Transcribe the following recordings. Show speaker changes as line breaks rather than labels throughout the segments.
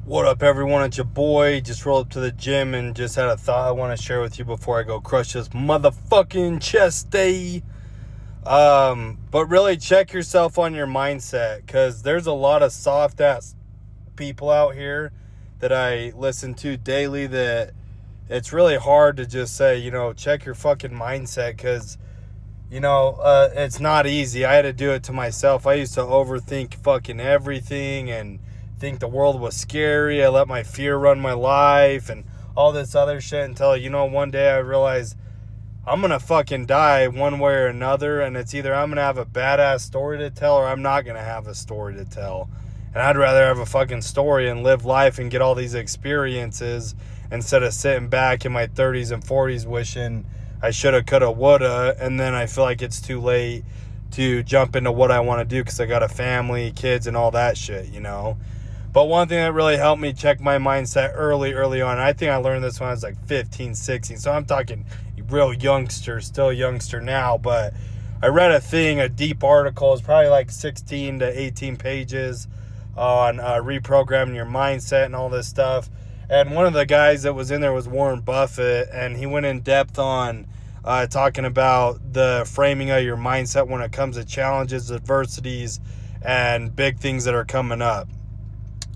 What up, everyone? It's your boy. Just rolled up to the gym and just had a thought I want to share with you before I go crush this motherfucking chest day. But really check yourself on your mindset, because there's a lot of soft ass people out here that I listen to daily that it's really hard to just say, check your fucking mindset, because it's not easy. I had to do it to myself. I used to overthink fucking everything and think the world was scary. I let my fear run my life and all this other shit until, one day I realized I'm going to fucking die one way or another, and it's either I'm going to have a badass story to tell or I'm not going to have a story to tell. And I'd rather have a fucking story and live life and get all these experiences instead of sitting back in my 30s and 40s wishing I shoulda, coulda, woulda, and then I feel like it's too late to jump into what I want to do because I got a family, kids, and all that shit, But one thing that really helped me check my mindset early on, and I think I learned this when I was like 15, 16, so I'm talking real youngster, still youngster now, but I read a deep article, it's probably like 16 to 18 pages on reprogramming your mindset and all this stuff. And one of the guys that was in there was Warren Buffett, and he went in depth on talking about the framing of your mindset when it comes to challenges, adversities, and big things that are coming up.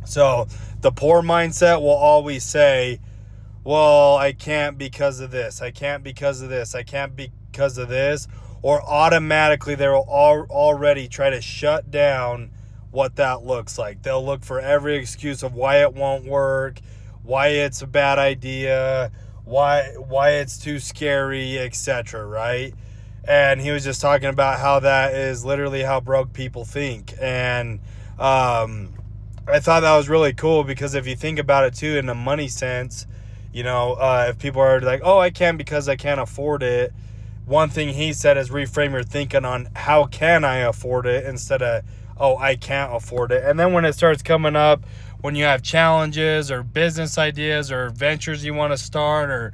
So the poor mindset will always say, well, I can't because of this. I can't because of this. I can't because of this. Or automatically they will already try to shut down what that looks like. They'll look for every excuse of why it won't work, why it's a bad idea, why it's too scary, etc., right? And he was just talking about how that is literally how broke people think. And I thought that was really cool, because if you think about it too in a money sense, if people are like, oh, I can't because I can't afford it, one thing he said is reframe your thinking on how can I afford it instead of, oh, I can't afford it. And then when it starts coming up, when you have challenges or business ideas or ventures you want to start, or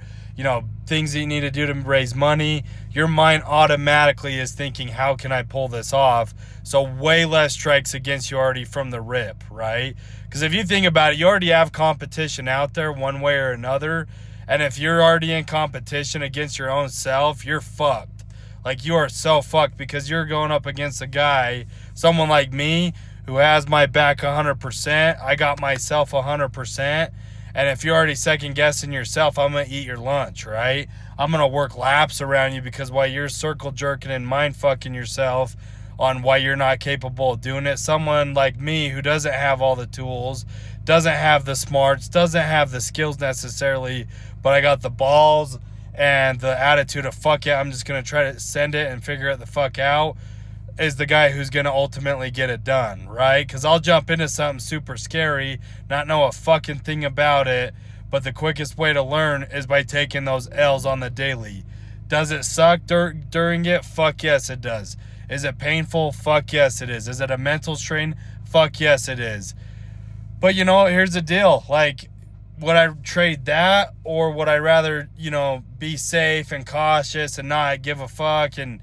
things that you need to do to raise money, your mind automatically is thinking, how can I pull this off? So way less strikes against you already from the rip, right? Because if you think about it, you already have competition out there one way or another. And if you're already in competition against your own self, you're fucked. Like, you are so fucked, because you're going up against a guy, someone like me, who has my back 100%. I got myself 100%. And if you're already second guessing yourself, I'm going to eat your lunch, right? I'm going to work laps around you, because while you're circle jerking and mind fucking yourself on why you're not capable of doing it, someone like me who doesn't have all the tools, doesn't have the smarts, doesn't have the skills necessarily, but I got the balls and the attitude of fuck it, I'm just going to try to send it and figure it the fuck out, is the guy who's going to ultimately get it done, right? Because I'll jump into something super scary, not know a fucking thing about it, but the quickest way to learn is by taking those L's on the daily. Does it suck during it? Fuck yes, it does. Is it painful? Fuck yes, it is. Is it a mental strain? Fuck yes, it is. But, here's the deal. Like, would I trade that, or would I rather, be safe and cautious and not give a fuck and,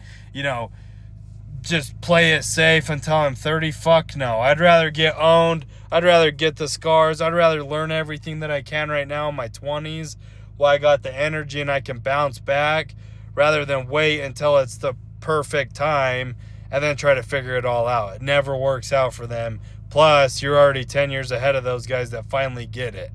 just play it safe until I'm 30? Fuck no. I'd rather get owned. I'd rather get the scars. I'd rather learn everything that I can right now in my 20s while I got the energy and I can bounce back, rather than wait until it's the perfect time and then try to figure it all out. It never works out for them. Plus, you're already 10 years ahead of those guys that finally get it.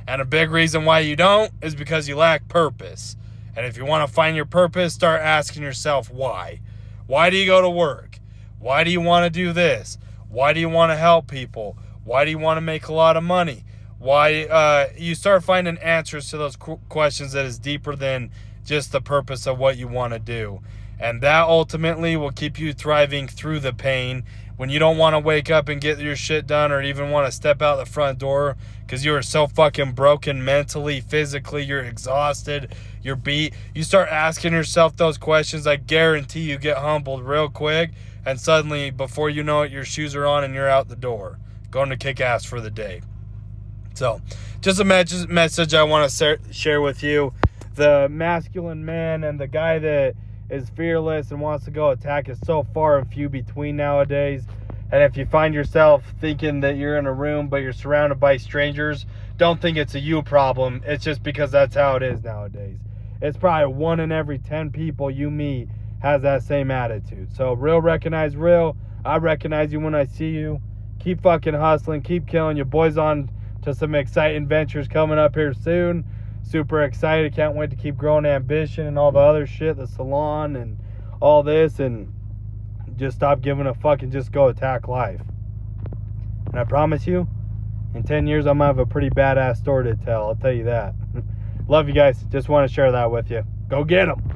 And a big reason why you don't is because you lack purpose. And if you want to find your purpose, start asking yourself why. Why do you go to work? Why do you want to do this? Why do you want to help people? Why do you want to make a lot of money? Why you start finding answers to those questions that is deeper than just the purpose of what you want to do. And that ultimately will keep you thriving through the pain when you don't want to wake up and get your shit done, or even want to step out the front door because you are so fucking broken mentally, physically, you're exhausted, you're beat. You start asking yourself those questions, I guarantee you get humbled real quick, and suddenly, before you know it, your shoes are on and you're out the door, going to kick ass for the day. So, just a message I want to share with you. The masculine man and the guy that is fearless and wants to go attack is so far and few between nowadays. And if you find yourself thinking that you're in a room but you're surrounded by strangers, don't think it's a you problem. It's just because that's how it is nowadays. It's probably 1 in every 10 people you meet has that same attitude. So real recognize real. I recognize you when I see you. Keep fucking hustling. Keep killing. Your boy's on to some exciting ventures coming up here soon. Super excited. Can't wait to keep growing ambition and all the other shit, the salon and all this, and just stop giving a fuck and just go attack life. And I promise you, in 10 years, I'm going to have a pretty badass story to tell. I'll tell you that. Love you guys. Just want to share that with you. Go get them.